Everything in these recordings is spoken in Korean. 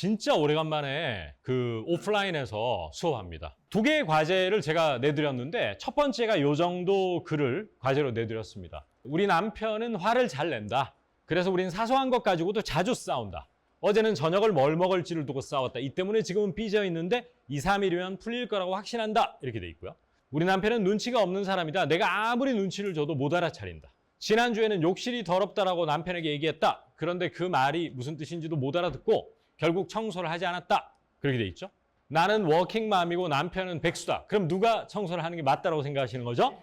진짜 오래간만에 그 오프라인에서 수업합니다. 2개의 과제를 제가 내드렸는데 첫 번째가 요 정도 글을 과제로 내드렸습니다. 우리 남편은 화를 잘 낸다. 그래서 우린 사소한 것 가지고도 자주 싸운다. 어제는 저녁을 뭘 먹을지를 두고 싸웠다. 이 때문에 지금은 삐져 있는데 2, 3일이면 풀릴 거라고 확신한다. 이렇게 돼 있고요. 우리 남편은 눈치가 없는 사람이다. 내가 아무리 눈치를 줘도 못 알아차린다. 지난주에는 욕실이 더럽다라고 남편에게 얘기했다. 그런데 그 말이 무슨 뜻인지도 못 알아듣고 결국 청소를 하지 않았다. 그렇게 돼 있죠. 나는 워킹맘이고 남편은 백수다. 그럼 누가 청소를 하는 게 맞다고 생각하시는 거죠?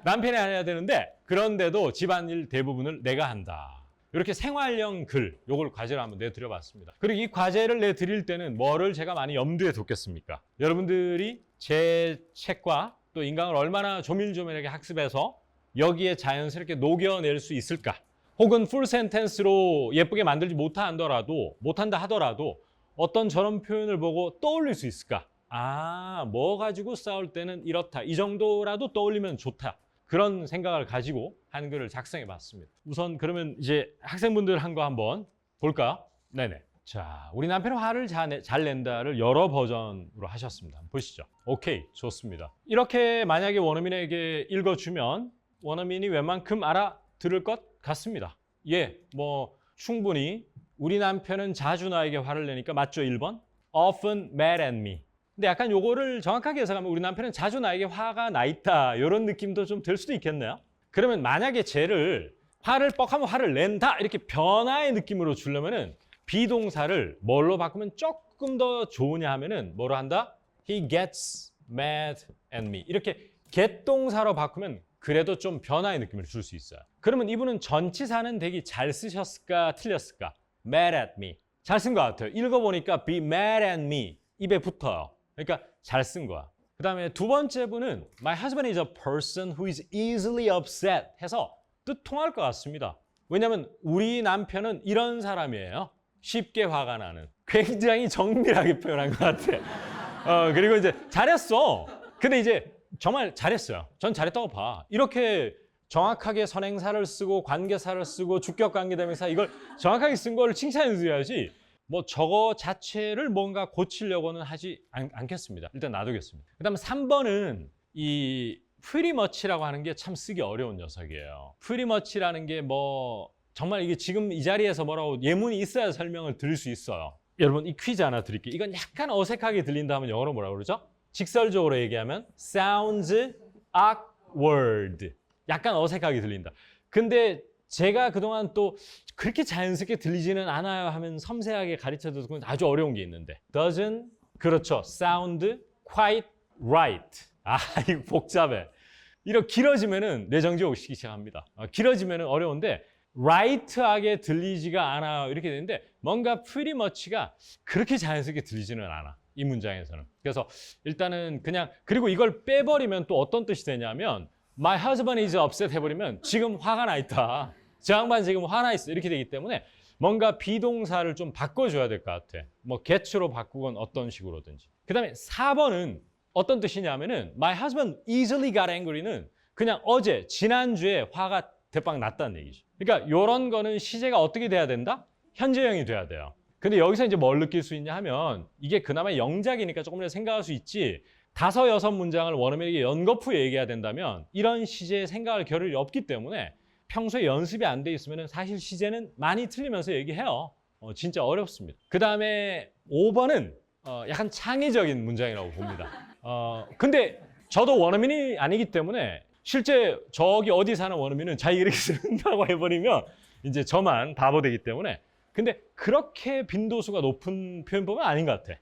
남편이 해야 되는데 그런데도 집안일 대부분을 내가 한다. 이렇게 생활형 글, 요걸 과제로 한번 내드려봤습니다. 그리고 이 과제를 내드릴 때는 뭐를 제가 많이 염두에 뒀겠습니까? 여러분들이 제 책과 또 인강을 얼마나 조밀조밀하게 학습해서 여기에 자연스럽게 녹여낼 수 있을까? 혹은 풀 센텐스로 예쁘게 만들지 못한다 하더라도 어떤 저런 표현을 보고 떠올릴 수 있을까? 아, 뭐 가지고 싸울 때는 이렇다. 이 정도라도 떠올리면 좋다. 그런 생각을 가지고 한글을 작성해 봤습니다. 우선 그러면 이제 학생분들 한 거 한번 볼까? 네네. 자, 우리 남편은 화를 잘 낸다를 여러 버전으로 하셨습니다. 한번 보시죠. 오케이, 좋습니다. 이렇게 만약에 원어민에게 읽어주면 원어민이 웬만큼 알아들을 것 같습니다. 예, 뭐 충분히 우리 남편은 자주 나에게 화를 내니까 맞죠? 1번. Often mad at me. 근데 약간 요거를 정확하게 해석하면 우리 남편은 자주 나에게 화가 나 있다. 이런 느낌도 좀 들 수도 있겠네요. 그러면 만약에 쟤를 화를 뻑하면 화를 낸다. 이렇게 변화의 느낌으로 주려면은 비동사를 뭘로 바꾸면 조금 더 좋으냐 하면은 뭐로 한다? He gets mad at me. 이렇게 get 동사로 바꾸면 그래도 좀 변화의 느낌을 줄 수 있어요. 그러면 이분은 전치사는 되게 잘 쓰셨을까 틀렸을까? mad at me. 잘 쓴 것 같아요. 읽어보니까 be mad at me. 입에 붙어요. 그러니까 잘 쓴 거야. 그 다음에 두 번째 분은 My husband is a person who is easily upset 해서 뜻 통할 것 같습니다. 왜냐하면 우리 남편은 이런 사람이에요. 쉽게 화가 나는. 굉장히 정밀하게 표현한 것 같아. 그리고 이제 잘했어. 근데 이제 정말 잘했어요. 전 잘했다고 봐. 이렇게 정확하게 선행사를 쓰고 관계사를 쓰고 주격관계대명사 이걸 정확하게 쓴 거를 칭찬해 드려야지 뭐 저거 자체를 뭔가 고치려고는 하지 않겠습니다. 일단 놔두겠습니다. 그 다음에 3번은 이 pretty much라고 하는 게 참 쓰기 어려운 녀석이에요. pretty much라는 게 뭐 정말 이게 지금 이 자리에서 뭐라고 예문이 있어야 설명을 드릴 수 있어요. 여러분 이 퀴즈 하나 드릴게요. 이건 약간 어색하게 들린다 하면 영어로 뭐라고 그러죠? 직설적으로 얘기하면 sounds awkward. 약간 어색하게 들린다. 근데 제가 그동안 또 그렇게 자연스럽게 들리지는 않아요 하면 섬세하게 가르쳐줘도 아주 어려운 게 있는데 doesn't, 그렇죠. sound quite right. 아, 이거 복잡해. 이렇게 길어지면은 뇌정지 오시기 시작합니다. 길어지면은 어려운데 right하게 들리지가 않아요. 이렇게 되는데 뭔가 pretty much가 그렇게 자연스럽게 들리지는 않아. 이 문장에서는. 그래서 일단은 그냥 그리고 이걸 빼버리면 또 어떤 뜻이 되냐면 My husband is upset 해버리면 지금 화가 나 있다. 저 양반 지금 화나 있어. 이렇게 되기 때문에 뭔가 비동사를 좀 바꿔줘야 될 것 같아. 뭐 get로 바꾸건 어떤 식으로든지. 그 다음에 4번은 어떤 뜻이냐면은 My husband easily got angry는 그냥 어제, 지난주에 화가 대빵 났다는 얘기죠. 그러니까 이런 거는 시제가 어떻게 돼야 된다? 현재형이 돼야 돼요. 근데 여기서 이제 뭘 느낄 수 있냐 하면 이게 그나마 영작이니까 조금이라도 생각할 수 있지 5, 6문장을 원어민에게 연거푸 얘기해야 된다면 이런 시제에 생각할 겨를이 없기 때문에 평소에 연습이 안 돼 있으면 사실 시제는 많이 틀리면서 얘기해요. 진짜 어렵습니다. 그 다음에 5번은 약간 창의적인 문장이라고 봅니다. 근데 저도 원어민이 아니기 때문에 실제 저기 어디 사는 원어민은 자기가 이렇게 쓴다고 해버리면 이제 저만 바보 되기 때문에 근데 그렇게 빈도수가 높은 표현법은 아닌 것 같아.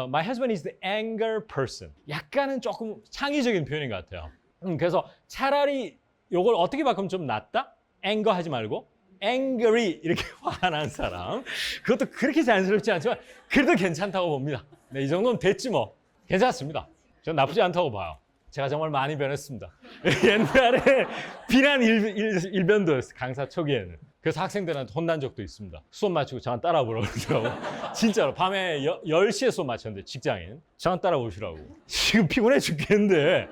My husband is the anger person. 약간은 조금 창의적인 표현인 것 같아요. 그래서 차라리 이걸 어떻게 바꾸면 좀 낫다? anger 하지 말고 angry 이렇게 화가 난 사람. 그것도 그렇게 자연스럽지 않지만 그래도 괜찮다고 봅니다. 네, 이 정도면 됐지 뭐. 괜찮습니다. 전 나쁘지 않다고 봐요. 제가 정말 많이 변했습니다. 옛날에 비난 일변도였어요. 강사 초기에는. 그래서 학생들한테 혼난 적도 있습니다. 수업 마치고 저한테 따라오라고 그러더라고. 진짜로 밤에 10시에 수업 마쳤는데 직장인. 저한테 따라오시라고. 지금 피곤해 죽겠는데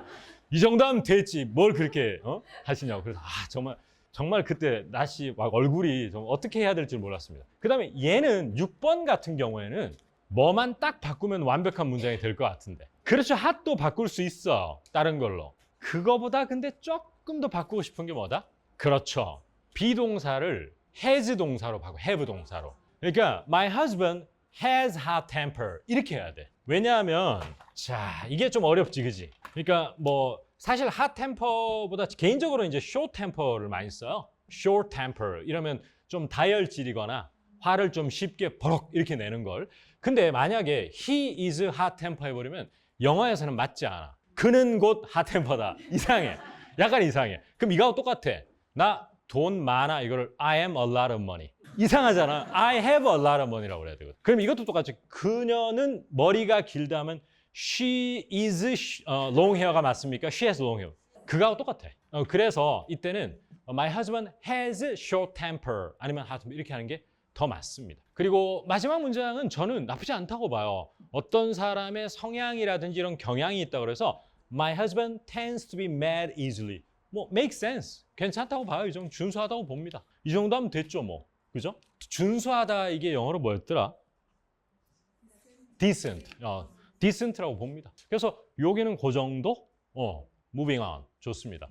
이 정도 하면 됐지. 뭘 그렇게 하시냐고. 그래서 정말 정말 그때 낯이 막 얼굴이 좀 어떻게 해야 될지 몰랐습니다. 그 다음에 얘는 6번 같은 경우에는 뭐만 딱 바꾸면 완벽한 문장이 될 것 같은데. 그렇죠. 핫도 바꿀 수 있어. 다른 걸로. 그거보다 근데 조금 더 바꾸고 싶은 게 뭐다? 그렇죠. 비동사를 has 동사로 바꾸고 have 동사로. 그러니까 my husband has hot temper 이렇게 해야 돼. 왜냐하면 자 이게 좀 어렵지 그지? 그러니까 뭐 사실 hot temper보다 개인적으로 이제 short temper를 많이 써요. short temper 이러면 좀 다혈질이거나 화를 좀 쉽게 버럭 이렇게 내는 걸. 근데 만약에 he is hot temper 해버리면 영어에서는 맞지 않아. 그는 곧 hot temper다. 이상해. 약간 이상해. 그럼 이거하고 똑같아. 나 돈 많아 이거를 I am a lot of money. 이상하잖아. I have a lot of money라고 그래야 되거든. 그럼 이것도 똑같이 그녀는 머리가 길다면 she is long hair가 맞습니까? She has long hair. 그거하고 똑같아. 그래서 이때는 my husband has short temper 아니면 hot temper 이렇게 하는 게 더 맞습니다. 그리고 마지막 문장은 저는 나쁘지 않다고 봐요. 어떤 사람의 성향이라든지 이런 경향이 있다고 그래서 my husband tends to be mad easily. 뭐 make sense. 괜찮다고 봐요. 이 정도 준수하다고 봅니다. 이 정도 하면 됐죠 뭐. 그죠? 준수하다 이게 영어로 뭐였더라? decent. decent라고 봅니다. 그래서 여기는 그 정도? moving on. 좋습니다.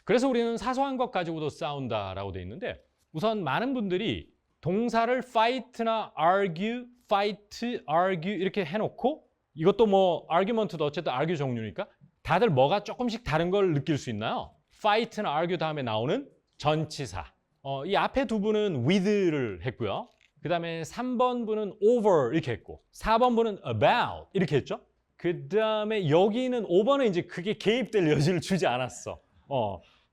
그래서 우리는 사소한 것 가지고도 싸운다라고 돼 있는데 우선 많은 분들이 동사를 fight나 argue, fight, argue 이렇게 해놓고 이것도 뭐 argument도 어쨌든 argue 종류니까 다들 뭐가 조금씩 다른 걸 느낄 수 있나요? fight나 argue 다음에 나오는 전치사. 이 앞에 두 분은 with를 했고요. 그 다음에 3번 분은 over 이렇게 했고 4번 분은 about 이렇게 했죠. 그 다음에 여기는 5번은 이제 그게 개입될 여지를 주지 않았어.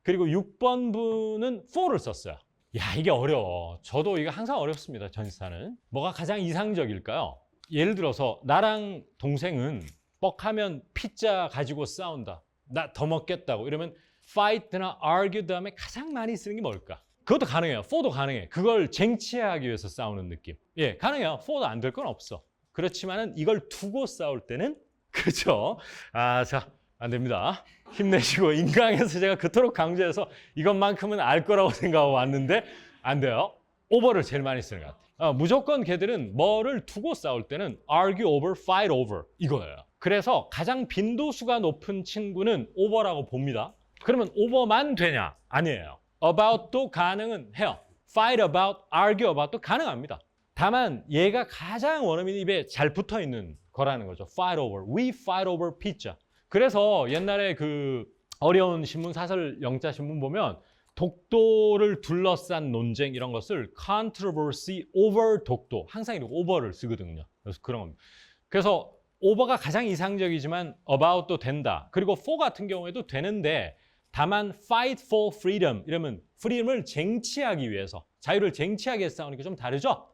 그리고 6번 분은 for를 썼어요. 야 이게 어려워. 저도 이거 항상 어렵습니다. 전치사는. 뭐가 가장 이상적일까요? 예를 들어서 나랑 동생은 뻑하면 피자 가지고 싸운다. 나 더 먹겠다고 이러면 fight나 argue 다음에 가장 많이 쓰는 게 뭘까? 그것도 가능해요. for도 가능해. 그걸 쟁취하기 위해서 싸우는 느낌. 예, 가능해요. for도 안 될 건 없어. 그렇지만은 이걸 두고 싸울 때는 그렇죠. 자, 안 됩니다. 힘내시고 인강에서 제가 그토록 강조해서 이것만큼은 알 거라고 생각하고 왔는데 안 돼요. over를 제일 많이 쓰는 것 같아요. 무조건 걔들은 뭐를 두고 싸울 때는 argue over, fight over 이거예요. 그래서 가장 빈도수가 높은 친구는 over라고 봅니다. 그러면 over만 되냐? 아니에요. about도 가능은 해요. fight about, argue about도 가능합니다. 다만 얘가 가장 원어민 입에 잘 붙어 있는 거라는 거죠. fight over, we fight over pizza. 그래서 옛날에 그 어려운 신문 사설 영자 신문 보면 독도를 둘러싼 논쟁 이런 것을 controversy over 독도 항상 이렇게 over를 쓰거든요. 그래서 그런 겁니다. 그래서 over가 가장 이상적이지만 about도 된다. 그리고 for 같은 경우에도 되는데 다만 fight for freedom 이러면 freedom을 쟁취하기 위해서 자유를 쟁취하기 위해서 싸우니까 좀 다르죠?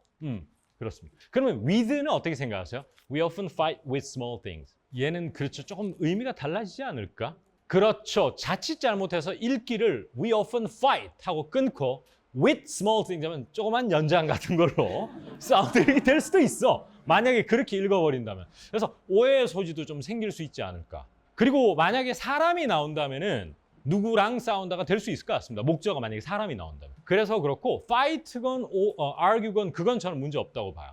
그렇습니다. 그러면 with는 어떻게 생각하세요? We often fight with small things. 얘는 그렇죠. 조금 의미가 달라지지 않을까? 그렇죠. 자칫 잘못해서 읽기를 we often fight 하고 끊고 with small things 하면 조그만 연장 같은 걸로 싸움들이 될 수도 있어. 만약에 그렇게 읽어버린다면. 그래서 오해의 소지도 좀 생길 수 있지 않을까. 그리고 만약에 사람이 나온다면은 누구랑 싸운다가 될 수 있을 것 같습니다. 목적어가 만약에 사람이 나온다면. 그래서 그렇고 fight건 argue건 그건 저는 문제 없다고 봐요.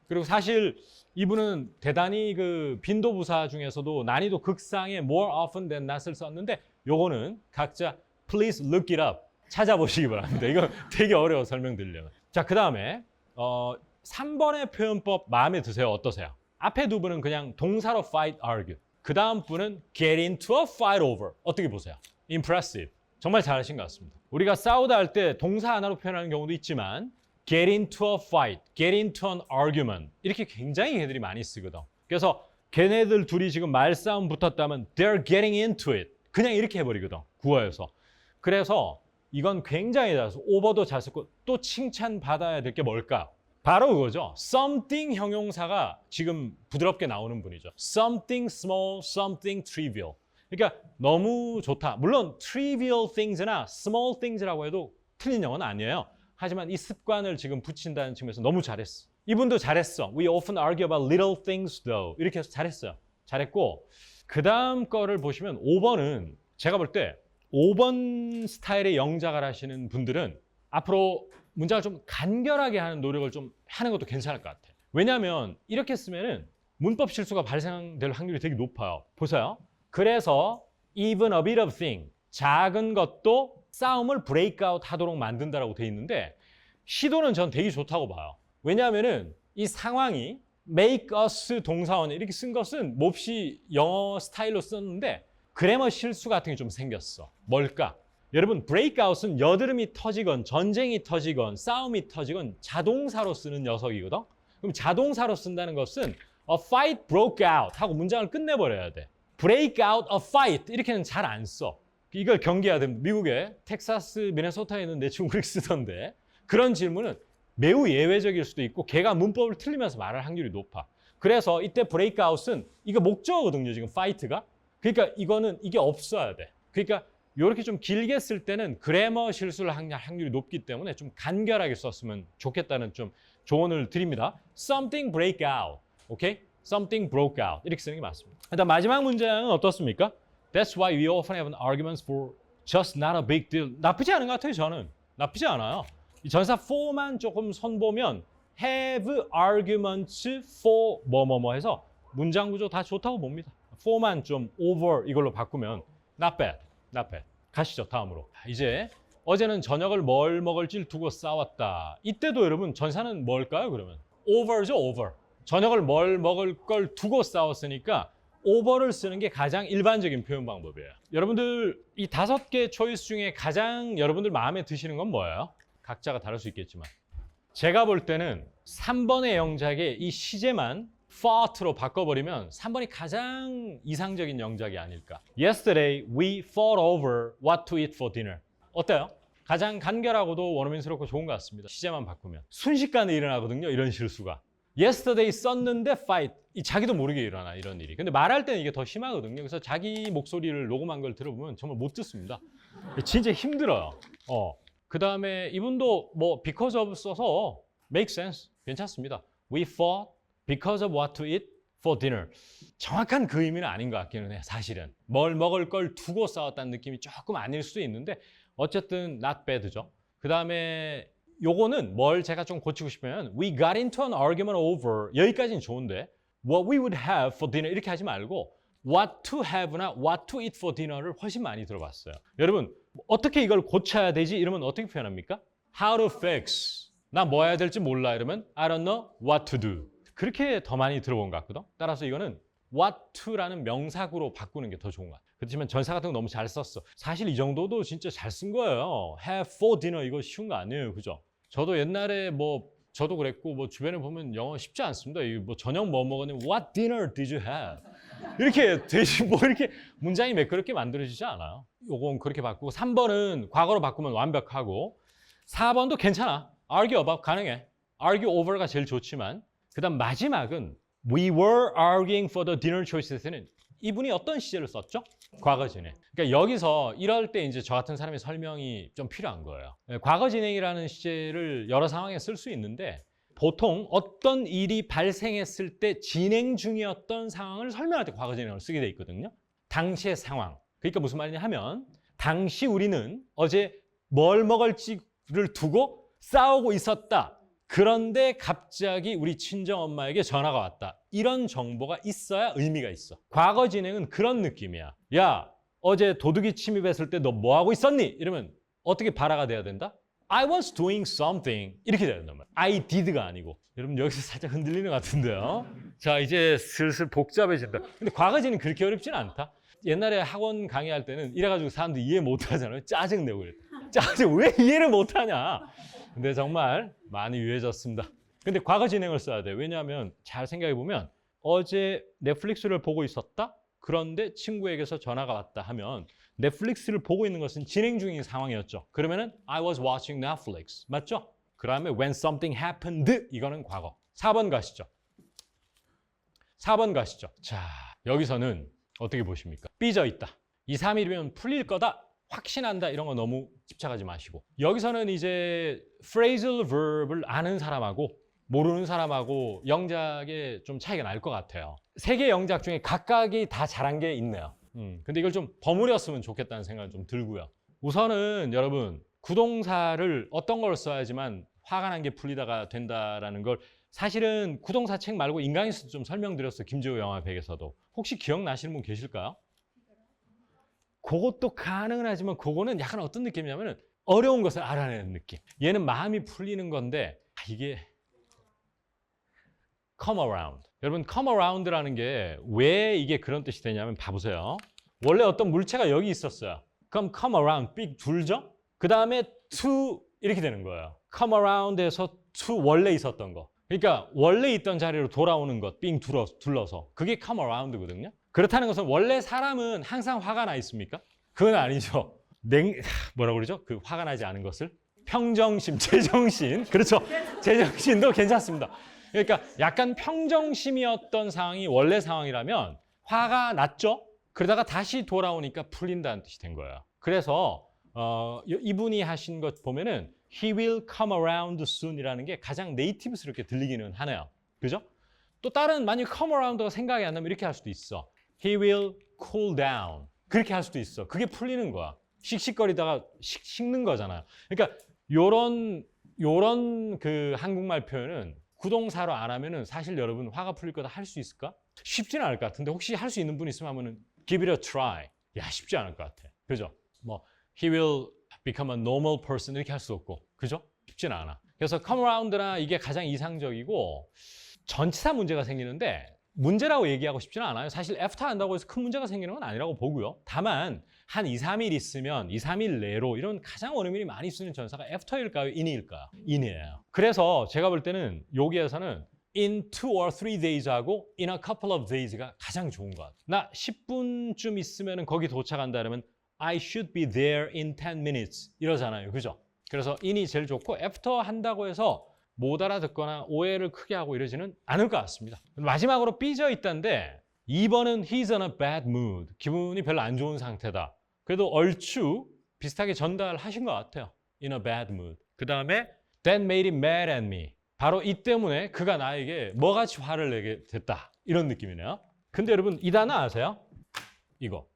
그리고 사실 이분은 대단히 그 빈도부사 중에서도 난이도 극상의 more often than not을 썼는데 요거는 각자 please look it up 찾아보시기 바랍니다. 이거 되게 어려워 설명드리려면. 자, 그 다음에 3번의 표현법 마음에 드세요? 어떠세요? 앞에 두 분은 그냥 동사로 fight, argue. 그 다음 분은 get into a fight over. 어떻게 보세요? impressive. 정말 잘하신 것 같습니다. 우리가 싸우다 할 때 동사 하나로 표현하는 경우도 있지만 get into a fight, get into an argument 이렇게 굉장히 걔들이 많이 쓰거든. 그래서 걔네들 둘이 지금 말싸움 붙었다면 they're getting into it. 그냥 이렇게 해버리거든. 구어에서. 그래서 이건 굉장히 잘해서 over도 잘 썼고 또 칭찬받아야 될 게 뭘까? 바로 그거죠. something 형용사가 지금 부드럽게 나오는 분이죠. something small, something trivial. 그러니까 너무 좋다. 물론 trivial things나 small things라고 해도 틀린 영어는 아니에요. 하지만 이 습관을 지금 붙인다는 측면에서 너무 잘했어. 이분도 잘했어. We often argue about little things though. 이렇게 해서 잘했어요. 잘했고 그 다음 거를 보시면 5번은 제가 볼 때 5번 스타일의 영작을 하시는 분들은 앞으로 문장을 좀 간결하게 하는 노력을 좀 하는 것도 괜찮을 것 같아요. 왜냐하면 이렇게 쓰면은 문법 실수가 발생될 확률이 되게 높아요. 보세요. 그래서 even a bit of thing, 작은 것도 싸움을 브레이크아웃 하도록 만든다라고 돼 있는데 시도는 전 되게 좋다고 봐요. 왜냐하면은 이 상황이 make us 동사원 이렇게 쓴 것은 몹시 영어 스타일로 썼는데 그래머 실수 같은 게 좀 생겼어. 뭘까? 여러분 breakout은 여드름이 터지건 전쟁이 터지건 싸움이 터지건 자동사로 쓰는 녀석이거든. 그럼 자동사로 쓴다는 것은 a fight broke out 하고 문장을 끝내버려야 돼. break out a fight 이렇게는 잘 안 써. 이걸 경계해야 됩니다. 미국의 텍사스, 미네소타에 있는 내 친구 그렇게 쓰던데 그런 질문은 매우 예외적일 수도 있고 걔가 문법을 틀리면서 말할 확률이 높아. 그래서 이때 break out은 이거 목적어거든요. 지금 fight가. 그러니까 이거는 이게 없어야 돼. 그러니까 이렇게 좀 길게 쓸 때는 그래머 실수를 할 확률이 높기 때문에 좀 간결하게 썼으면 좋겠다는 좀 조언을 드립니다. Something break out. 오케이? Something broke out. 이렇게 쓰는 게 맞습니다. 일단 마지막 문장은 어떻습니까? That's why we often have arguments for just not a big deal. 나쁘지 않은 것 같아요, 저는. 나쁘지 않아요. 이 전사 for만 조금 선보면 have arguments for 뭐뭐뭐 해서 문장 구조 다 좋다고 봅니다. for만 좀 over 이걸로 바꾸면 not bad. not bad. 가시죠, 다음으로. 이제 어제는 저녁을 뭘 먹을지 두고 싸웠다. 이때도 여러분 전사는 뭘까요, 그러면? over죠, over. 저녁을 뭘 먹을 걸 두고 싸웠으니까 over를 쓰는 게 가장 일반적인 표현 방법이에요. 여러분들 이 5개 초이스 중에 가장 여러분들 마음에 드시는 건 뭐예요? 각자가 다를 수 있겠지만 제가 볼 때는 3번의 영작의 이 시제만 thought로 바꿔버리면 3번이 가장 이상적인 영작이 아닐까. Yesterday we fought over what to eat for dinner. 어때요? 가장 간결하고도 원어민스럽고 좋은 것 같습니다. 시제만 바꾸면. 순식간에 일어나거든요, 이런 실수가. Yesterday 썼는데 fight. 이 자기도 모르게 일어나, 이런 일이. 근데 말할 때는 이게 더 심하거든요. 그래서 자기 목소리를 녹음한 걸 들어보면 정말 못 듣습니다. 진짜 힘들어요. 그 다음에 이분도 뭐 because of 써서 make sense. 괜찮습니다. We fought because of what to eat for dinner. 정확한 그 의미는 아닌 것 같기는 해, 사실은. 뭘 먹을 걸 두고 싸웠다는 느낌이 조금 아닐 수도 있는데 어쨌든 not bad죠. 그 다음에 요거는 뭘 제가 좀 고치고 싶으면 we got into an argument over 여기까지는 좋은데 what we would have for dinner 이렇게 하지 말고 what to have나 what to eat for dinner를 훨씬 많이 들어봤어요. 여러분 어떻게 이걸 고쳐야 되지? 이러면 어떻게 표현합니까? How to fix. 나 뭐 해야 될지 몰라 이러면 I don't know what to do. 그렇게 더 많이 들어본 것 같거든. 따라서 이거는 what to라는 명사구로 바꾸는 게 더 좋은 것 같아요. 그렇지만 전사 같은 거 너무 잘 썼어. 사실 이 정도도 진짜 잘 쓴 거예요. have for dinner 이거 쉬운 거 아니에요, 그죠? 저도 옛날에 뭐 저도 그랬고 뭐 주변에 보면 영어 쉽지 않습니다. 뭐 저녁 뭐 먹었니? What dinner did you have? 이렇게 되지 뭐 이렇게 문장이 매끄럽게 만들어지지 않아요. 요건 그렇게 바꾸고 3번은 과거로 바꾸면 완벽하고 4번도 괜찮아. argue about 가능해. argue over가 제일 좋지만 그다음 마지막은 we were arguing for the dinner choices는 이분이 어떤 시제를 썼죠? 과거 진행. 그러니까 여기서 이럴 때 이제 저 같은 사람의 설명이 좀 필요한 거예요. 과거 진행이라는 시제를 여러 상황에 쓸 수 있는데 보통 어떤 일이 발생했을 때 진행 중이었던 상황을 설명할 때 과거 진행을 쓰게 돼 있거든요. 당시의 상황. 그러니까 무슨 말이냐 하면 당시 우리는 어제 뭘 먹을지를 두고 싸우고 있었다. 그런데 갑자기 우리 친정엄마에게 전화가 왔다. 이런 정보가 있어야 의미가 있어. 과거 진행은 그런 느낌이야. 야, 어제 도둑이 침입했을 때 너 뭐 하고 있었니? 이러면 어떻게 발화가 돼야 된다? I was doing something. 이렇게 돼야 된단 말이야. I did가 아니고. 여러분 여기서 살짝 흔들리는 것 같은데요. 자, 이제 슬슬 복잡해진다. 근데 과거 진행 그렇게 어렵지는 않다. 옛날에 학원 강의할 때는 이래가지고 사람들이 이해 못하잖아요. 짜증내고 그랬다. 짜증 왜 이해를 못하냐? 근데 정말 많이 유해졌습니다. 근데 과거 진행을 써야 돼요. 왜냐하면 잘 생각해보면 어제 넷플릭스를 보고 있었다? 그런데 친구에게서 전화가 왔다 하면 넷플릭스를 보고 있는 것은 진행 중인 상황이었죠. 그러면은 I was watching Netflix. 맞죠? 그 다음에 when something happened 이거는 과거. 4번 가시죠. 4번 가시죠. 자, 여기서는 어떻게 보십니까? 삐져 있다. 2, 3일이면 풀릴 거다. 확신한다 이런 거 너무 집착하지 마시고 여기서는 이제 phrasal verb을 아는 사람하고 모르는 사람하고 영작에 좀 차이가 날 것 같아요. 3개 영작 중에 각각이 다 잘한 게 있네요. 근데 이걸 좀 버무렸으면 좋겠다는 생각이 좀 들고요. 우선은 여러분 구동사를 어떤 걸 써야지만 화가 난 게 풀리다가 된다라는 걸 사실은 구동사 책 말고 인강에서도 좀 설명드렸어요. 김재호 영화백에서도. 혹시 기억나시는 분 계실까요? 그것도 가능은 하지만 그거는 약간 어떤 느낌이냐면 어려운 것을 알아내는 느낌. 얘는 마음이 풀리는 건데 이게 come around. 여러분 come around라는 게 왜 이게 그런 뜻이 되냐면 봐보세요. 원래 어떤 물체가 여기 있었어요. 그럼 come around 삑 둘죠? 그 다음에 to 이렇게 되는 거예요. come around에서 to 원래 있었던 거. 그러니까 원래 있던 자리로 돌아오는 것 삥 둘러서 그게 come around거든요. 그렇다는 것은 원래 사람은 항상 화가 나 있습니까? 그건 아니죠. 뭐라고 그러죠? 그 화가 나지 않은 것을 평정심, 제정신. 그렇죠. 제정신도 괜찮습니다. 그러니까 약간 평정심이었던 상황이 원래 상황이라면 화가 났죠? 그러다가 다시 돌아오니까 풀린다는 뜻이 된 거예요. 그래서 이분이 하신 것 보면은 He will come around soon이라는 게 가장 네이티브스럽게 들리기는 하네요. 그죠? 또 다른 만약 come around가 생각이 안 나면 이렇게 할 수도 있어. He will cool down. 그렇게 할 수도 있어. 그게 풀리는 거야. 씩씩거리다가 식는 거잖아요. 그러니까 요런 그 한국말 표현은 구동사로 안 하면은 사실 여러분 화가 풀릴 거다 할 수 있을까? 쉽지는 않을 것 같은데 혹시 할 수 있는 분 있으면 하면은 give it a try. 야, 쉽지 않을 것 같아. 그죠? 뭐 he will become a normal person 이렇게 할 수 없고. 그죠? 쉽지는 않아. 그래서 come around나 이게 가장 이상적이고 전치사 문제가 생기는데 문제라고 얘기하고 싶지는 않아요. 사실 애프터 한다고 해서 큰 문제가 생기는 건 아니라고 보고요. 다만 한 2, 3일 있으면 2, 3일 내로 이런 가장 원어민이 많이 쓰는 전사가 애프터일까요? in일까요? in이에요. 그래서 제가 볼 때는 여기에서는 in 2 or 3 days하고 in a couple of days가 가장 좋은 것 같아요. 나 10분쯤 있으면 거기 도착한다 그러면 I should be there in 10 minutes 이러잖아요. 그죠? 그래서 in이 제일 좋고 after 한다고 해서 못 알아듣거나 오해를 크게 하고 이러지는 않을 것 같습니다. 마지막으로 삐져 있다는데 2번은 he's in a bad mood. 기분이 별로 안 좋은 상태다. 그래도 얼추 비슷하게 전달하신 것 같아요. in a bad mood. 그 다음에 that made him mad at me. 바로 이 때문에 그가 나에게 뭐같이 화를 내게 됐다. 이런 느낌이네요. 근데 여러분 이 단어 아세요? 이거.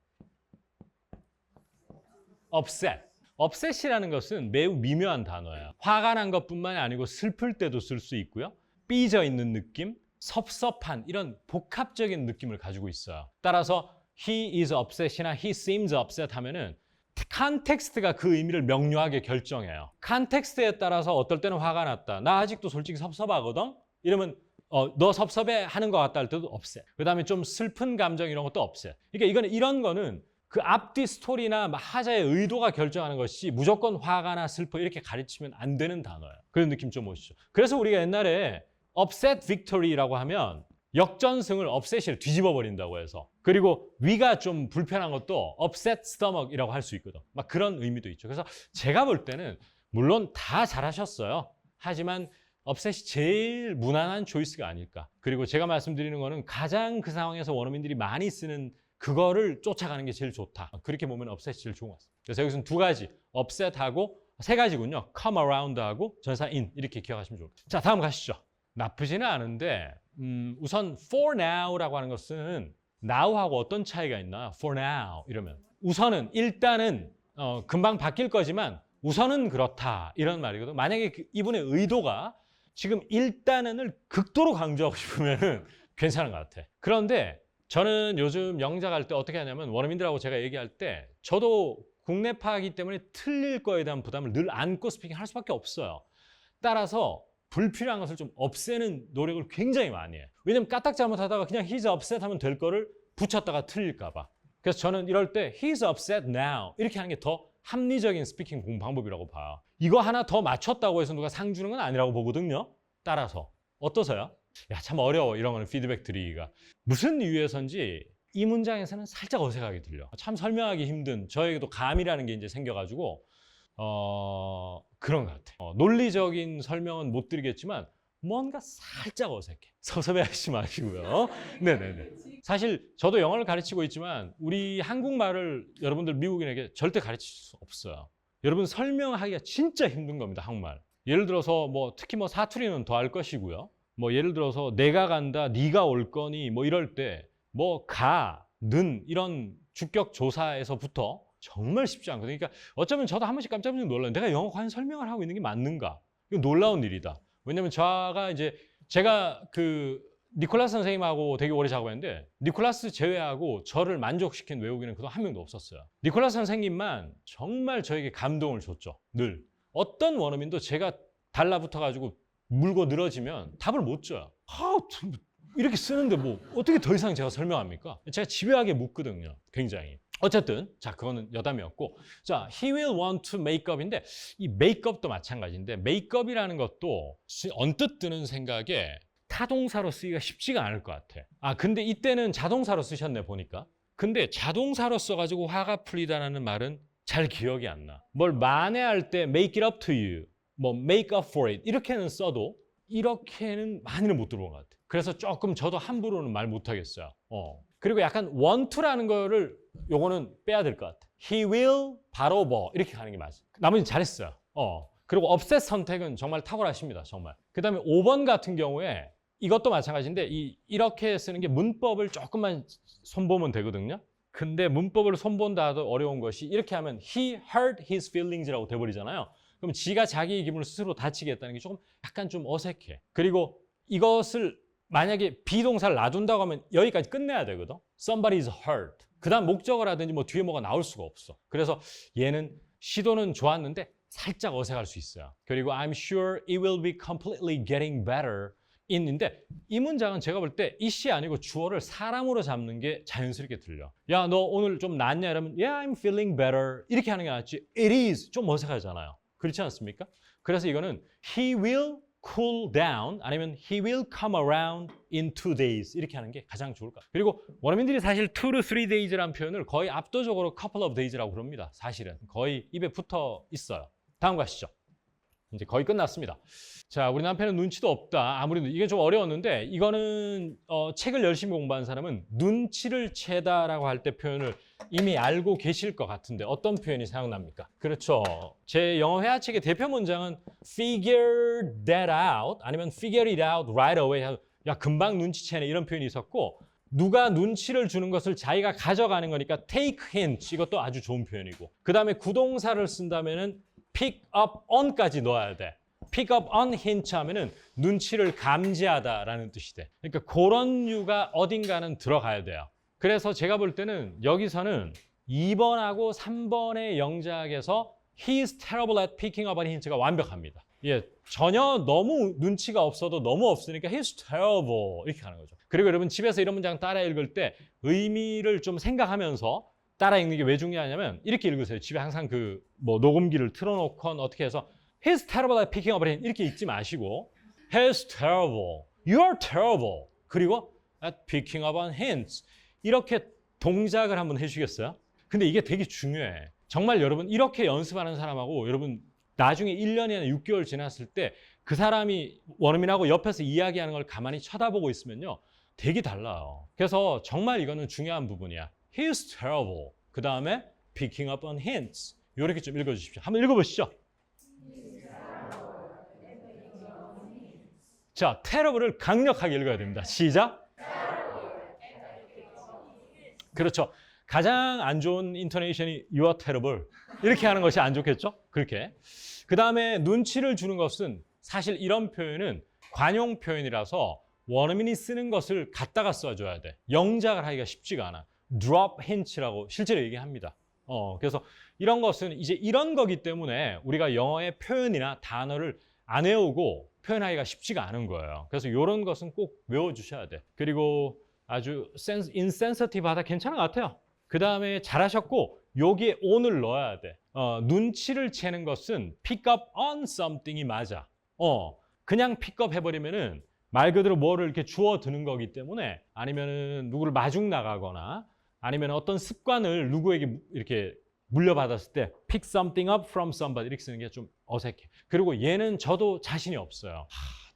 upset. upset이라는 것은 매우 미묘한 단어예요. 화가 난 것뿐만이 아니고 슬플 때도 쓸 수 있고요. 삐져 있는 느낌, 섭섭한 이런 복합적인 느낌을 가지고 있어요. 따라서 he is upset이나 he seems upset 하면은 컨텍스트가 그 의미를 명료하게 결정해요. 컨텍스트에 따라서 어떨 때는 화가 났다. 나 아직도 솔직히 섭섭하거든? 이러면 너 섭섭해 하는 것 같다 할 때도 upset. 그 다음에 좀 슬픈 감정 이런 것도 upset. 그러니까 이런 거는 그 앞뒤 스토리나 하자의 의도가 결정하는 것이 무조건 화가 나 슬퍼 이렇게 가르치면 안 되는 단어예요. 그런 느낌 좀 오시죠. 그래서 우리가 옛날에 upset victory라고 하면 역전승을 upset이 뒤집어 버린다고 해서 그리고 위가 좀 불편한 것도 upset stomach이라고 할 수 있거든. 막 그런 의미도 있죠. 그래서 제가 볼 때는 물론 다 잘하셨어요. 하지만 upset이 제일 무난한 초이스가 아닐까. 그리고 제가 말씀드리는 거는 가장 그 상황에서 원어민들이 많이 쓰는 그거를 쫓아가는 게 제일 좋다. 그렇게 보면 upset이 제일 좋은 것 같습니다. 그래서 여기서는 두 가지, upset하고 세 가지군요. come around하고 전사 in 이렇게 기억하시면 좋을 것 같아요. 자, 다음 가시죠. 나쁘지는 않은데 우선 for now라고 하는 것은 now하고 어떤 차이가 있나? for now 이러면 우선은 일단은 금방 바뀔 거지만 우선은 그렇다 이런 말이거든. 만약에 이분의 의도가 지금 일단은을 극도로 강조하고 싶으면은 괜찮은 것 같아. 그런데 저는 요즘 영작 할 때 어떻게 하냐면 원어민들하고 제가 얘기할 때 저도 국내파이기 때문에 틀릴 거에 대한 부담을 늘 안고 스피킹 할 수밖에 없어요. 따라서 불필요한 것을 좀 없애는 노력을 굉장히 많이 해요. 왜냐면 까딱 잘못하다가 그냥 he's upset 하면 될 거를 붙였다가 틀릴까 봐. 그래서 저는 이럴 때 he's upset now 이렇게 하는 게 더 합리적인 스피킹 공부 방법이라고 봐요. 이거 하나 더 맞췄다고 해서 누가 상 주는 건 아니라고 보거든요. 따라서 어떠세요? 야, 참 어려워 이런 거는 피드백 드리기가. 무슨 이유에서인지 이 문장에서는 살짝 어색하게 들려. 참 설명하기 힘든 저에게도 감이라는 게 이제 생겨가지고 그런 것 같아요. 논리적인 설명은 못 드리겠지만 뭔가 살짝 어색해. 섭섭해하지 마시고요. 네네네. 사실 저도 영어를 가르치고 있지만 우리 한국말을 여러분들 미국인에게 절대 가르칠 수 없어요. 여러분 설명하기가 진짜 힘든 겁니다. 한국말. 예를 들어서 특히 사투리는 더 할 것이고요. 예를 들어서 내가 간다, 네가 올 거니 이럴 때 가, 는 이런 주격 조사에서부터 정말 쉽지 않거든요. 그러니까 어쩌면 저도 한 번씩 깜짝 놀라요. 내가 영어 과연 설명을 하고 있는 게 맞는가? 이거 놀라운 일이다. 왜냐면 제가 그 니콜라스 선생님하고 되게 오래 작업했는데 니콜라스 제외하고 저를 만족시킨 외국인은 그동안 한 명도 없었어요. 니콜라스 선생님만 정말 저에게 감동을 줬죠. 늘. 어떤 원어민도 제가 달라붙어가지고 물고 늘어지면 답을 못 줘요. 이렇게 쓰는데 뭐 어떻게 더 이상 제가 설명합니까? 제가 집요하게 묻거든요. 굉장히. 어쨌든 자 그거는 여담이었고 자 he will want to make up인데 이 make up도 마찬가지인데 make up이라는 것도 언뜻 드는 생각에 타동사로 쓰기가 쉽지가 않을 것 같아. 근데 이때는 자동사로 쓰셨네 보니까. 근데 자동사로 써가지고 화가 풀리다라는 말은 잘 기억이 안 나. 뭘 만회할 때 make it up to you, 뭐 make up for it 이렇게는 써도 이렇게는 많이는 못 들어본 것 같아. 그래서 조금 저도 함부로는 말 못하겠어요. 그리고 약간 want to라는 거를 요거는 빼야 될 것 같아. He will 바로 뭐 이렇게 가는 게 맞아. 나머지는 잘했어요. 그리고 업셋 선택은 정말 탁월하십니다. 정말. 그 다음에 5번 같은 경우에 이것도 마찬가지인데 이렇게 쓰는 게 문법을 조금만 손보면 되거든요. 근데 문법을 손본다도 어려운 것이 이렇게 하면 he hurt his feelings라고 돼버리잖아요. 그럼 지가 자기 기분을 스스로 다치겠다는 게 조금 약간 좀 어색해. 그리고 이것을 만약에 비동사를 놔둔다고 하면 여기까지 끝내야 되거든. Somebody is hurt. 그 다음 목적을 하든지 뭐 뒤에 뭐가 나올 수가 없어. 그래서 얘는 시도는 좋았는데 살짝 어색할 수 있어요. 그리고 I'm sure it will be completely getting better 인데 이 문장은 제가 볼 때 it이 아니고 주어를 사람으로 잡는 게 자연스럽게 들려. 야, 너 오늘 좀 낫냐? 이러면 yeah, I'm feeling better. 이렇게 하는 게 낫지. It is 좀 어색하잖아요. 그렇지 않습니까? 그래서 이거는 he will cool down 아니면 he will come around in 2 days 이렇게 하는 게 가장 좋을 것 같아요. 그리고 원어민들이 사실 2 to 3 days라는 표현을 거의 압도적으로 couple of days라고 부릅니다. 사실은 거의 입에 붙어 있어요. 다음 가시죠. 이제 거의 끝났습니다. 자, 우리 남편은 눈치도 없다. 아무래도 이게 좀 어려웠는데 이거는 책을 열심히 공부한 사람은 눈치를 채다라고 할 때 표현을 이미 알고 계실 것 같은데 어떤 표현이 생각납니까? 그렇죠. 제 영어 회화책의 대표 문장은 figure that out 아니면 figure it out right away. 야, 금방 눈치채네 이런 표현이 있었고 누가 눈치를 주는 것을 자기가 가져가는 거니까 take hint 이것도 아주 좋은 표현이고 그 다음에 구동사를 쓴다면은 pick up on까지 넣어야 돼. pick up on hint 하면은 눈치를 감지하다라는 뜻이 돼. 그러니까 그런 류가 어딘가는 들어가야 돼요. 그래서 제가 볼 때는 여기서는 2번하고 3번의 영작에서 he is terrible at picking up on hints가 완벽합니다. 예, 전혀 너무 눈치가 없어도 너무 없으니까 he is terrible 이렇게 하는 거죠. 그리고 여러분 집에서 이런 문장 따라 읽을 때 의미를 좀 생각하면서 따라 읽는 게 왜 중요하냐면 이렇게 읽으세요. 집에 항상 그 뭐 녹음기를 틀어놓건 어떻게 해서 He's terrible at picking up a hint 이렇게 읽지 마시고 He's terrible, you're terrible 그리고 at picking up on hints 이렇게 동작을 한번 해주시겠어요? 근데 이게 되게 중요해. 정말 여러분 이렇게 연습하는 사람하고 여러분 나중에 1년이나 6개월 지났을 때 그 사람이 원어민하고 옆에서 이야기하는 걸 가만히 쳐다보고 있으면요 되게 달라요. 그래서 정말 이거는 중요한 부분이야. He's terrible. 그 다음에 picking up on hints. 이렇게 좀 읽어주십시오. 한번 읽어보시죠. 자, terrible을 강력하게 읽어야 됩니다. 시작. 그렇죠. 가장 안 좋은 인토네이션이 you are terrible. 이렇게 하는 것이 안 좋겠죠? 그렇게. 그 다음에 눈치를 주는 것은 사실 이런 표현은 관용 표현이라서 원어민이 쓰는 것을 갖다가 써줘야 돼. 영작을 하기가 쉽지가 않아. drop hints라고 실제로 얘기합니다. 그래서 이런 것은 이제 이런 거기 때문에 우리가 영어의 표현이나 단어를 안 외우고 표현하기가 쉽지가 않은 거예요. 그래서 이런 것은 꼭 외워주셔야 돼. 그리고 아주 insensitive하다 괜찮은 것 같아요. 그 다음에 잘하셨고 여기에 on을 넣어야 돼. 눈치를 채는 것은 pick up on something이 맞아. 그냥 pick up 해버리면은 말 그대로 뭐를 이렇게 주워 드는 거기 때문에 아니면은 누구를 마중 나가거나 아니면 어떤 습관을 누구에게 이렇게 물려받았을 때 pick something up from somebody 이렇게 쓰는 게 좀 어색해. 그리고 얘는 저도 자신이 없어요.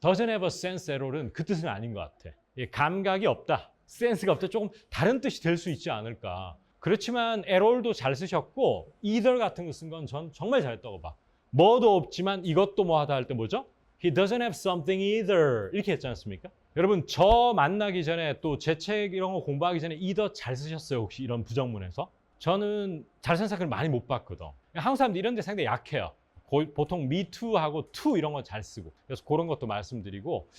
doesn't have a sense at all은 그 뜻은 아닌 것 같아. 감각이 없다. 센스가 없다. 조금 다른 뜻이 될 수 있지 않을까. 그렇지만 at all도 잘 쓰셨고 either 같은 거 쓴 건 전 정말 잘했다고 봐. 뭐도 없지만 이것도 뭐 하다 할 때 뭐죠? He doesn't have something either 이렇게 했지 않습니까? 여러분 저 만나기 전에 또 제 책 이런 거 공부하기 전에 이더 잘 쓰셨어요? 혹시 이런 부정문에서? 저는 잘 쓴 사람을 많이 못 봤거든. 한국 사람들 이런 데 상당히 약해요. 보통 me too 하고 to 이런 거 잘 쓰고. 그래서 그런 것도 말씀드리고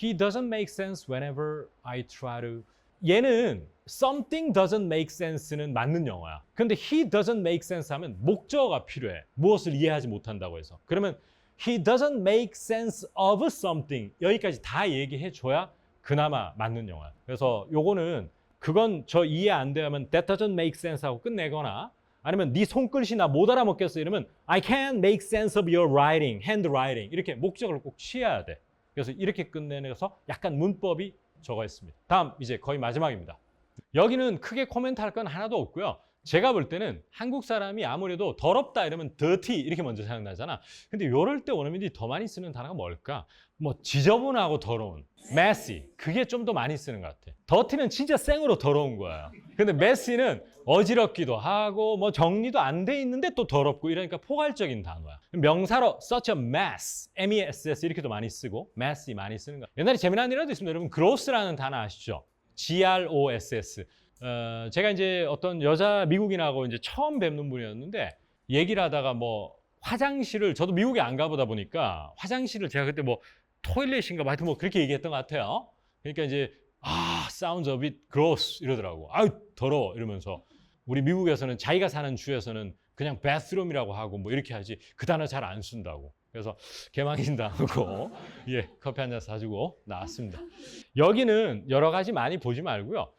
he doesn't make sense whenever I try to 얘는 something doesn't make sense는 맞는 영어야. 근데 he doesn't make sense 하면 목적어가 필요해. 무엇을 이해하지 못한다고 해서. 그러면 he doesn't make sense of something 여기까지 다 얘기해 줘야 그나마 맞는 영어야. 그래서 요거는 그건 저 이해 안 돼 하면 that doesn't make sense 하고 끝내거나 아니면 네 손글씨 나 못 알아먹겠어 이러면 I can't make sense of your writing, handwriting 이렇게 목적을 꼭 취해야 돼. 그래서 이렇게 끝내서 약간 문법이 저거 했습니다. 다음 이제 거의 마지막입니다. 여기는 크게 코멘트 할 건 하나도 없고요. 제가 볼 때는 한국 사람이 아무래도 더럽다 이러면 dirty 이렇게 먼저 생각나잖아. 근데 이럴 때 원어민들이 더 많이 쓰는 단어가 뭘까? 뭐 지저분하고 더러운, messy 그게 좀 더 많이 쓰는 것 같아. dirty는 진짜 생으로 더러운 거야. 근데 messy는 어지럽기도 하고 뭐 정리도 안 돼 있는데 또 더럽고 이러니까 포괄적인 단어야. 명사로 such a mess, M-E-S-S 이렇게도 많이 쓰고 messy 많이 쓰는 거야. 옛날에 재미난 일화도 있습니다. 여러분 gross라는 단어 아시죠? G-R-O-S-S. 제가 이제 어떤 여자 미국인하고 이제 처음 뵙는 분이었는데 얘기를 하다가 뭐 화장실을 저도 미국에 안 가보다 보니까 화장실을 제가 그때 뭐 토일렛인가 하여튼 뭐 그렇게 얘기했던 것 같아요. 그러니까 이제 sounds a bit gross 이러더라고. 아유 더러워 이러면서 우리 미국에서는 자기가 사는 주에서는 그냥 bathroom이라고 하고 뭐 이렇게 하지 그 단어 잘 안 쓴다고. 그래서 개망신당하고 예 커피 한 잔 사주고 나왔습니다. 여기는 여러 가지 많이 보지 말고요.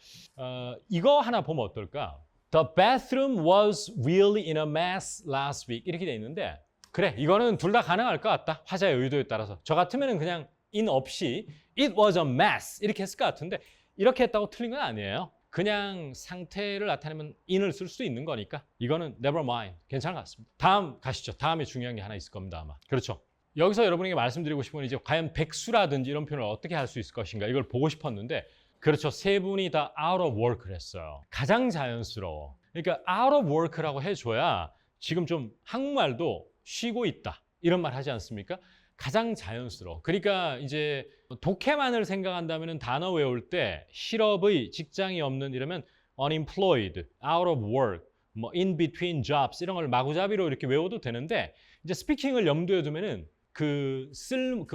이거 하나 보면 어떨까? The bathroom was really in a mess last week 이렇게 돼 있는데 그래 이거는 둘 다 가능할 것 같다. 화자의 의도에 따라서. 저 같으면 그냥 in 없이 it was a mess 이렇게 했을 것 같은데 이렇게 했다고 틀린 건 아니에요. 그냥 상태를 나타내면 in을 쓸 수 있는 거니까 이거는 never mind 괜찮은 것 같습니다. 다음 가시죠. 다음에 중요한 게 하나 있을 겁니다 아마. 그렇죠. 여기서 여러분에게 말씀드리고 싶은 건 이제 과연 백수라든지 이런 표현을 어떻게 할 수 있을 것인가 이걸 보고 싶었는데 그렇죠. 세 분이 다 out of work를 했어요. 가장 자연스러워. 그러니까 out of work라고 해줘야 지금 좀 한국말도 쉬고 있다 이런 말 하지 않습니까? 가장 자연스러워. 그러니까 이제 독해만을 생각한다면 단어 외울 때 실업의 직장이 없는 이러면 unemployed, out of work, 뭐 in between jobs 이런 걸 마구잡이로 이렇게 외워도 되는데 이제 스피킹을 염두에 두면은 그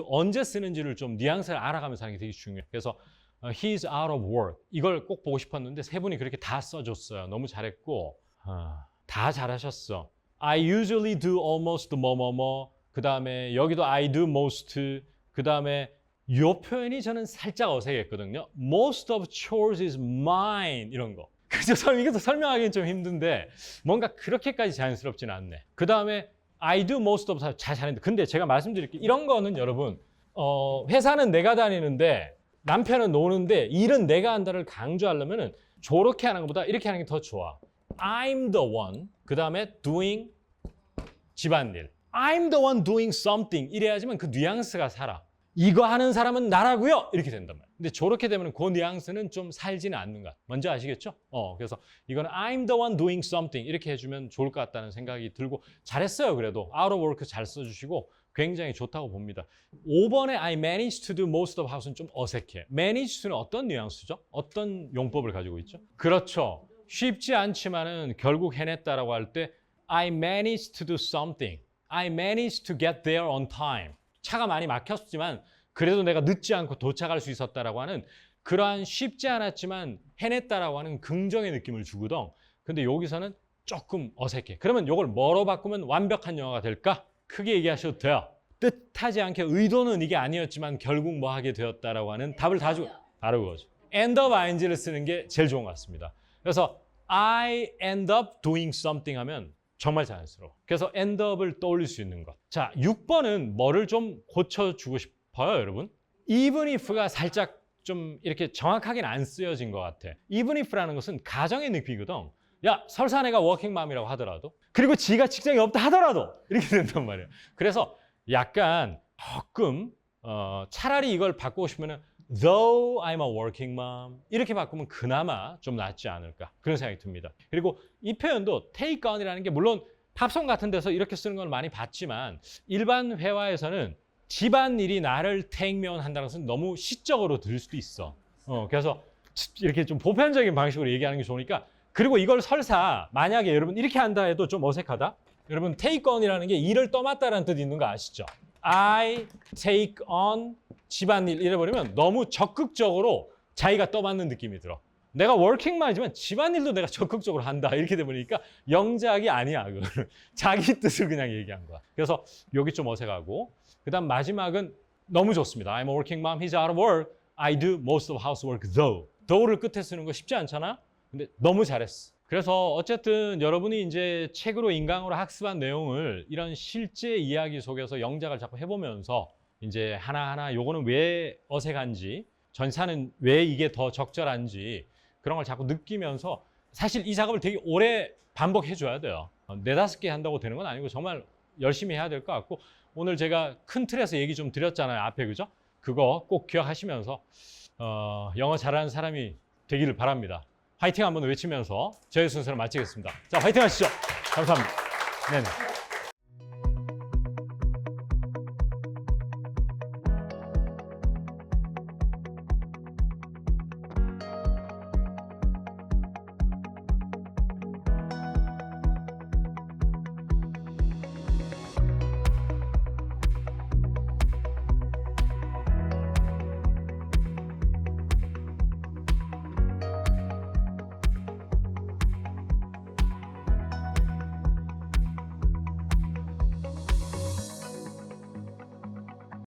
언제 쓰는지를 좀 뉘앙스를 알아가면서 하는 게 되게 중요해요. 그래서 he's out of work 이걸 꼭 보고 싶었는데 세 분이 그렇게 다 써줬어요. 너무 잘했고 다 잘하셨어. I usually do almost 뭐뭐뭐 그 다음에 여기도 I do most 그 다음에 이 표현이 저는 살짝 어색했거든요. Most of chores is mine 이런 거. 그래서 이것도 설명하기는 좀 힘든데 뭔가 그렇게까지 자연스럽지는 않네. 그 다음에 I do most of 잘했는데 근데 제가 말씀드릴게요. 이런 거는 여러분 회사는 내가 다니는데 남편은 노는데 일은 내가 한다를 강조하려면은 저렇게 하는 것보다 이렇게 하는 게 더 좋아. I'm the one 그 다음에 doing 집안일. I'm the one doing something 이래야지만 그 뉘앙스가 살아. 이거 하는 사람은 나라고요 이렇게 된단 말이야. 근데 저렇게 되면 그 뉘앙스는 좀 살지는 않는 것 같아. 뭔지 아시겠죠? 그래서 이거는 I'm the one doing something 이렇게 해주면 좋을 것 같다는 생각이 들고 잘했어요. 그래도 out of work 잘 써주시고 굉장히 좋다고 봅니다. 5번에 I managed to do most of house는 좀 어색해. manage to는 어떤 뉘앙스죠? 어떤 용법을 가지고 있죠? 그렇죠. 쉽지 않지만은 결국 해냈다라고 할 때 I managed to do something. I managed to get there on time. 차가 많이 막혔지만 그래도 내가 늦지 않고 도착할 수 있었다라고 하는 그러한 쉽지 않았지만 해냈다라고 하는 긍정의 느낌을 주거든. 근데 여기서는 조금 어색해. 그러면 이걸 뭐로 바꾸면 완벽한 영어가 될까? 크게 얘기하셔도 돼요. 뜻하지 않게 의도는 이게 아니었지만 결국 뭐 하게 되었다라고 하는 답을 다 주고 바로 그거죠. end of ing를 쓰는 게 제일 좋은 것 같습니다. 그래서 I end up doing something 하면 정말 자연스러워. 그래서 end up을 떠올릴 수 있는 것. 자, 6번은 뭐를 좀 고쳐주고 싶어요, 여러분? even if가 살짝 좀 이렇게 정확하게는 안 쓰여진 것 같아. even if라는 것은 가정의 느낌이거든. 야, 설사 내가 워킹맘이라고 하더라도 그리고 지가 직장이 없다 하더라도 이렇게 된단 말이에요. 그래서 약간 조금 차라리 이걸 바꾸고 싶으면 though I'm a working mom 이렇게 바꾸면 그나마 좀 낫지 않을까 그런 생각이 듭니다. 그리고 이 표현도 take on이라는 게 물론 팝송 같은 데서 이렇게 쓰는 걸 많이 봤지만 일반 회화에서는 집안일이 나를 take me on 한다는 것은 너무 시적으로 들릴 수도 있어. 그래서 이렇게 좀 보편적인 방식으로 얘기하는 게 좋으니까. 그리고 이걸 설사 만약에 여러분 이렇게 한다 해도 좀 어색하다. 여러분 take on이라는 게 일을 떠맡다라는 뜻이 있는 거 아시죠? I take on 집안일 이래버리면 너무 적극적으로 자기가 떠맡는 느낌이 들어. 내가 워킹만 하지만 집안일도 내가 적극적으로 한다 이렇게 되버리니까 영작이 아니야. 그거는 자기 뜻을 그냥 얘기한 거야. 그래서 여기 좀 어색하고 그 다음 마지막은 너무 좋습니다. I'm a working mom, he's out of work. I do most of housework though. though를 끝에 쓰는 거 쉽지 않잖아? 근데 너무 잘했어. 그래서 어쨌든 여러분이 이제 책으로 인강으로 학습한 내용을 이런 실제 이야기 속에서 영작을 자꾸 해보면서 이제 하나하나 요거는 왜 어색한지, 전사는 왜 이게 더 적절한지 그런 걸 자꾸 느끼면서 사실 이 작업을 되게 오래 반복해 줘야 돼요. 4-5개 한다고 되는 건 아니고 정말 열심히 해야 될 것 같고 오늘 제가 큰 틀에서 얘기 좀 드렸잖아요. 앞에 그죠? 그거 꼭 기억하시면서 영어 잘하는 사람이 되기를 바랍니다. 화이팅 한번 외치면서 저희 순서를 마치겠습니다. 자, 화이팅 하시죠. 감사합니다. 네네.